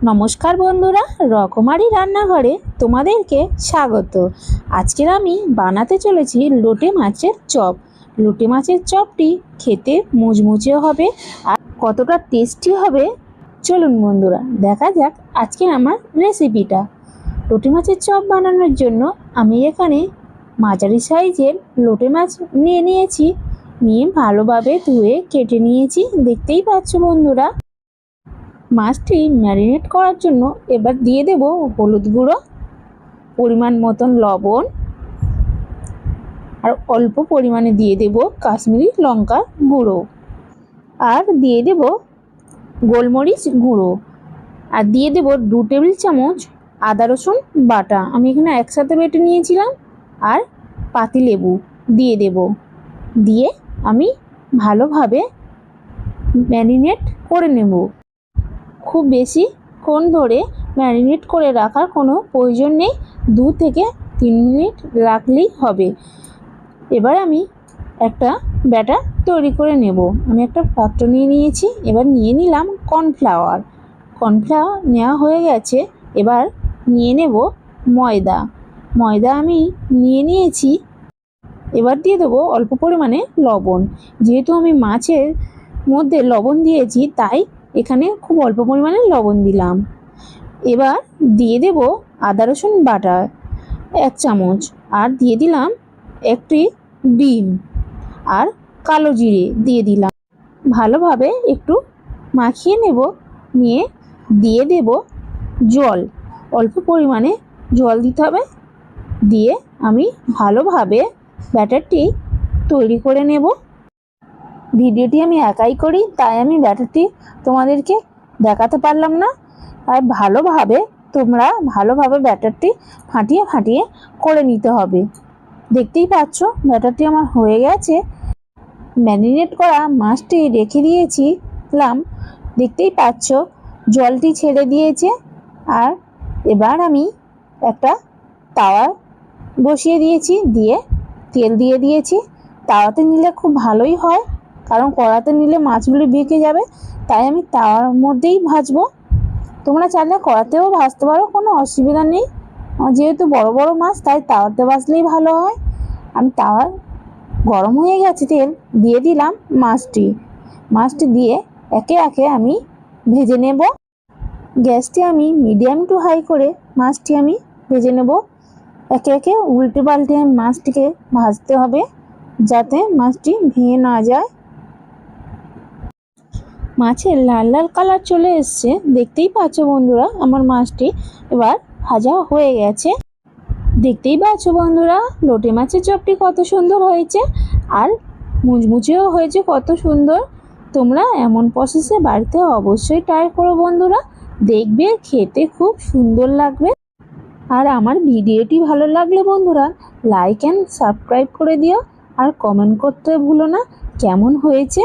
নমস্কার বন্ধুরা, রকমারি রান্নাঘরে তোমাদেরকে স্বাগত। আজকের আমি বানাতে চলেছি লোটে মাছের চপ। লোটে মাছের চপটি খেতে মুচমুচে হবে আর কতটা টেস্টি হবে চলুন বন্ধুরা দেখা যাক আজকের আমার রেসিপিটা। লোটে মাছের চপ বানানোর জন্য আমি এখানে মাঝারি সাইজের লোটে মাছ নিয়েছি। নিয়ে ভালোভাবে ধুয়ে কেটে নিয়েছি, দেখতেই পাচ্ছ বন্ধুরা। মাছটি ম্যারিনেট করার জন্য এবার দিয়ে দেব হলুদ গুঁড়ো, পরিমাণ মতন লবণ, আর অল্প পরিমাণে দিয়ে দেব কাশ্মীরি লঙ্কা গুঁড়ো, আর দিয়ে দেব গোলমরিচ গুঁড়ো, আর দিয়ে দেব 2 টেবিল চামচ আদা রসুন বাটা। আমি এখানে একসাথে বেটে নিয়েছিলাম। আর পাতিলেবু দিয়ে দেব। দিয়ে আমি ভালোভাবে ম্যারিনেট করে নেব। খুব বেশিক্ষণ ধরে ম্যারিনেট করে রাখার কোনো প্রয়োজন নেই, 2 থেকে 3 মিনিট রাখলেই হবে। এবার আমি একটা ব্যাটার তৈরি করে নেব। আমি একটা পাত্র নিয়ে নিয়েছি। এবার নিয়ে নিলাম কর্নফ্লাওয়ার নেওয়া হয়ে গেছে। এবার নিয়ে নেব ময়দা আমি নিয়ে নিয়েছি। এবার দিয়ে দেবো অল্প পরিমাণে লবণ। যেহেতু আমি মাছের মধ্যে লবণ দিয়েছি তাই এখানে খুব অল্প পরিমাণে লবণ দিলাম। এবার দিয়ে দেব আদা রসুন বাটা 1 চামচ, আর দিয়ে দিলাম একটি ডিম, আর কালো জিরে দিয়ে দিলাম। ভালোভাবে একটু মাখিয়ে নেব। নিয়ে দিয়ে দেব জল, অল্প পরিমাণে জল দিতে হবে। দিয়ে আমি ভালোভাবে ব্যাটারটি তৈরি করে নেব। ভিডিওটি আমি একাই করি তাই আমি ব্যাটারটি তোমাদেরকে দেখাতে পারলাম না। আর তোমরা ভালোভাবে ব্যাটারটি ফাটিয়ে করে নিতে হবে। দেখতেই পাচ্ছ ব্যাটারটি আমার হয়ে গেছে। ম্যারিনেট করা মাছটি রেখে দিয়েছিলাম, দেখতেই পাচ্ছ জলটি ছেড়ে দিয়েছে। আর এবার আমি একটা তাওয়া বসিয়ে দিয়েছি, দিয়ে তেল দিয়ে দিয়েছি। তাওয়াতে নিলে খুব ভালোই হয়, কারণ কড়াতে নিলে মাছগুলি বেঁকে যাবে। তাই আমি তাওয়ার মধ্যেই ভাজবো। তোমরা চাইলে কড়াতেও ভাজতে পারো, কোনো অসুবিধা নেই। যেহেতু বড় বড় মাছ তাই তাওয়াতে ভাজলেই ভালো হয়। আমি তাওয়া গরম হয়ে গেছে, তেল দিয়ে দিলাম মাছটি দিয়ে একে একে আমি ভেজে নেব। গ্যাসটি আমি মিডিয়াম টু হাই করে মাছটি আমি ভেজে নেব। একে একে উল্টে পাল্টে মাছটিকে ভাজতে হবে যাতে মাছটি ভেঙে না যায়। মাছের লাল লাল কালার চলে এসছে, দেখতেই পাচ্ছ বন্ধুরা আমার মাছটি এবার ভাজা হয়ে গেছে। দেখতেই পাচ্ছ বন্ধুরা লোটে মাছের চপটি কত সুন্দর হয়েছে, আর মুচমুচেও হয়েছে কত সুন্দর। তোমরা এমন প্রসেসে বাড়িতে অবশ্যই ট্রাই করো বন্ধুরা, দেখবে খেতে খুব সুন্দর লাগবে। আর আমার ভিডিওটি ভালো লাগলে বন্ধুরা লাইক অ্যান্ড সাবস্ক্রাইব করে দিও, আর কমেন্ট করতে ভুলো না কেমন হয়েছে।